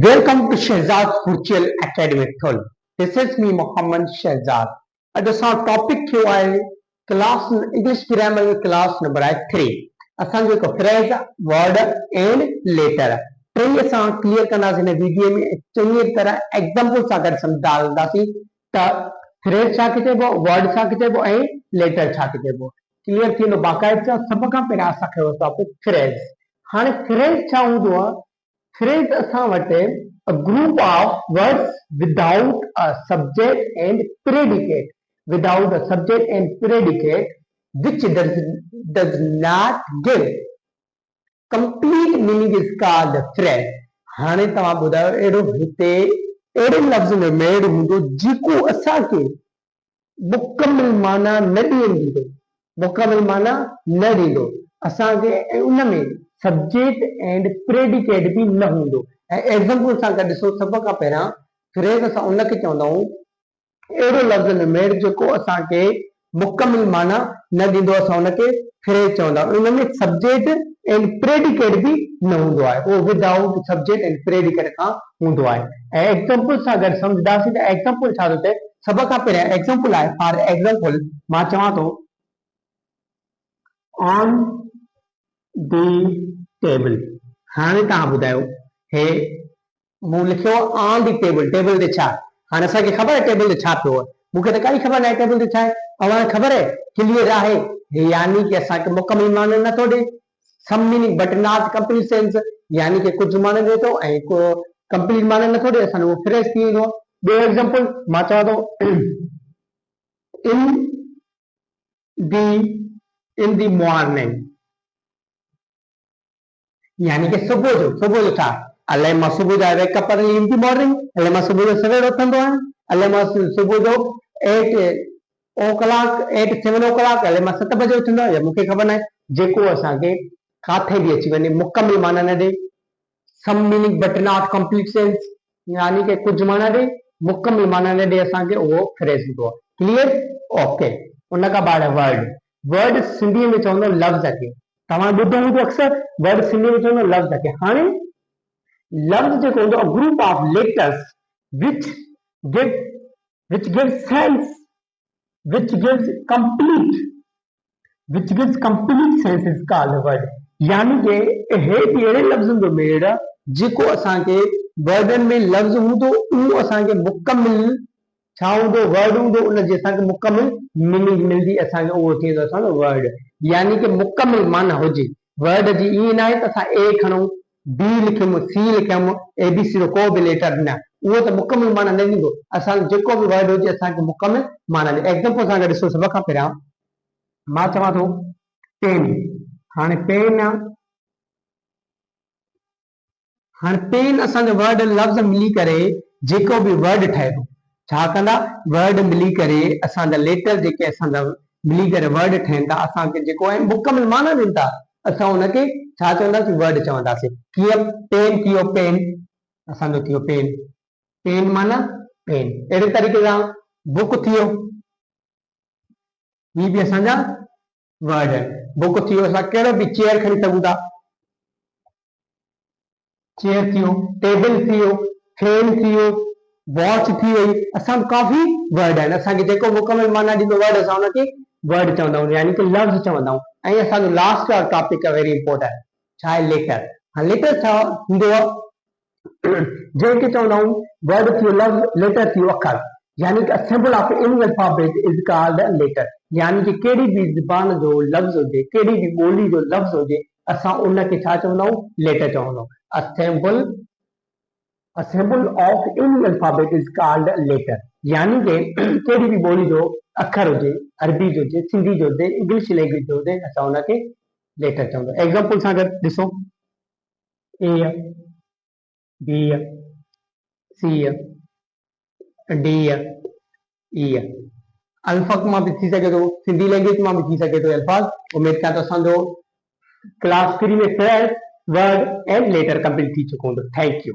Welcome to Shehzad Virtual Academic Tool. This is me, Muhammad Shehzad. अॼु topic थियो आहे class English grammar class number आहे 3. असांजो हिकु फ्रेज वर्ड एंड लेटर टे असां क्लियर कंदासीं हिन वीडियो में चङी तरह एग्जांपल सां गॾु सम्झाईंदासीं त फ्रेज छा चइबो, वर्ड छा चइबो ऐं लेटर छा चइबो. क्लियर थी वेंदो. बाक़ाइदा सभ खां पहिरियां असांखे टॉपिक फ्रेज. हाणे फ्रेज छा हूंदो आहे? Phrase असां वटि a group of words without a subject and predicate, without a subject and predicate, which does not give complete meaning is called phrase. हाणे तव्हां ॿुधायो अहिड़ो हिते अहिड़े लफ़्ज़ में मेड़ हूंदो जेको असांखे मुकमिल माना न ॾींदो, मुकमिल माना न ॾींदो असांखे, ऐं उन में सब्जेक्ट एंड प्रेडिकेट भी न हूंदो. ऐं एग्जांपल सां गॾु ॾिसो. सभ खां पहिरियां फ्रेज असां उनखे चवंदा आहियूं अहिड़ो लफ़्ज़ में मेड़ जेको असांखे मुकमिल माना न ॾींदो, असां उनखे फ्रेज चवंदा आहियूं. उन में सब्जेक्ट एंड प्रेडिकेट भी न हूंदो आहे, उहो विदाउट सब्जेक्ट एंड प्रेडिकेट खां हूंदो आहे. ऐं एग्जांपल सां गॾु सम्झंदासीं त एग्जांपल छा थो थिए. सभ खां पहिरियां एग्जांपल आहे. फॉर एग्जांपल मां चवां थो ऑन दी टेबल. हाणे तव्हां ॿुधायो, हे मूं लिखियो ऑन दी टेबल. टेबल ते छा? हाणे असांखे ख़बर आहे टेबल ते छा पियो आहे. मूंखे त काई ख़बर न आहे टेबल ते छा आहे. अव्हां ख़बर आहे क्लियर आहे, यानी कि असांखे मुकमिल माना नथो ॾे. Some meaning but not complete sense, यानी कि कुझु माना ॾे थो ऐं को कंप्लीट माना नथो ॾे. असांजो उहो फ्रेज थी वेंदो आहे. ॿियो एग्जांपल मां चवां थो इन दी मॉर्निंग, यानी कि सुबुह जो छा? अलाए मां सुबुह जो wake up early in the morning, अलाए मां सुबुह जो सवेर उथंदो आहियां, अलाए मां सुबुह जो 7 o'clock, अलाए मां 7 बजे उथंदो आहियां. मूंखे ख़बर न आहे. जेको असांखे काथे बि अची वञे, मुकमिल माना न ॾे, some meaning but not complete sense, यानी कि कुझु माना ॾे, मुकमिल माना न ॾे, असांखे उहो फ्रेज हूंदो आहे. क्लियर? ओके. उन खां बाद वर्ड. वर्ड सिंधीअ में चवंदो लफ़्ज़ खे. तव्हां ॿुधो हूंदो अक्सर वर्ड सिंधी में चवंदो लफ़्ज़ खे. हाणे लफ़्ज़ जेको हूंदो आहे group of letters which gives sense, which gives complete sense is called word. यानी कि हेठि अहिड़े लफ़्ज़नि जो मेड़ जेको असांखे वर्डनि में लफ़्ज़ हूंदो उहो असांखे मुकमिल छा हूंदो, वर्ड हूंदो, उनजी असांखे मुकमिल मीनिंग मिलंदी, असांखे उहो थी वेंदो असांजो वर्ड. यानी कि मुकमिल माना हुजे. वर्ड जी ईअं न आहे त असां ए खणूं, बी लिखियुमि, सी लिखियुमि, ABC जो को बि लेटर न, उहो त मुकमिल माना न ॾींदो. असां जेको बि वर्ड हुजे असांखे मुकमिल माना ॾे. एग्जांपल सां गॾु ॾिसो. सभ खां पहिरियां मां चवां थो पेन. हाणे पेन असांजो वर्ड लफ़्ज़ मिली करे जेको बि वर्ड ठहे थो, छा कंदा? वर्ड मिली करे असांजा लेटर जेके असांजा मिली करे वर्ड ठहनि था, असांखे जेको आहे मुकमिल माना ॾियनि था, असां हुनखे छा चवंदासीं? वर्ड चवंदासीं. कीअं? पेन थियो पेन, असांजो थियो पेन. पेन माना पेन. अहिड़े तरीक़े सां बुक थियो, ही बि असांजा वर्ड आहिनि. बुक थियो. असां कहिड़ो बि चेयर खणी सघूं था, चेयर थियो, टेबल थियो, फैन थियो, वॉच थी वई. असां काफ़ी वर्ड आहिनि. असांखे जेको मुकमिल माना ॾींदो वर्ड, असां हुनखे वर्ड चवंदा आहियूं, यानी कि लफ़्ज़ चवंदा आहियूं. ऐं असांजो लास्ट टॉपिक आहे वेरी इंपॉर्टेंट, छा आहे? लेटर. हाँ, लेटर छा हूंदो आहे? जंहिंखे चवंदा आहियूं वर्ड थियो लफ़्ज़, लेटर थियो अखर, यानी कि symbol of English alphabet is called letter. यानी कि कहिड़ी बि ज़बान जो लफ़्ज़ हुजे, कहिड़ी बि ॿोली जो लफ़्ज़ हुजे, असां उनखे छा चवंदा आहियूं? लेटर चवंदा आहियूं. A symbol of English alphabet is called letter. यानी कि कहिड़ी बि ॿोली जो अखर हुजे, अरबी जो हुजे, सिंधी जो हुजे, इंग्लिश लैंग्वेज जो हुजे, असां हुनखे लेटर चवंदा आहियूं. एग्जांपल सां गॾु ॾिसो. A, B, C, D, E. अल्फाक मां बि थी सघे थो, सिंधी लैंग्वेज मां बि थी सघे थो अल्फाज. उमेद कयां थो असांजो क्लास 3 में phrase, word and later complete थी चुको हूंदो. Thank U.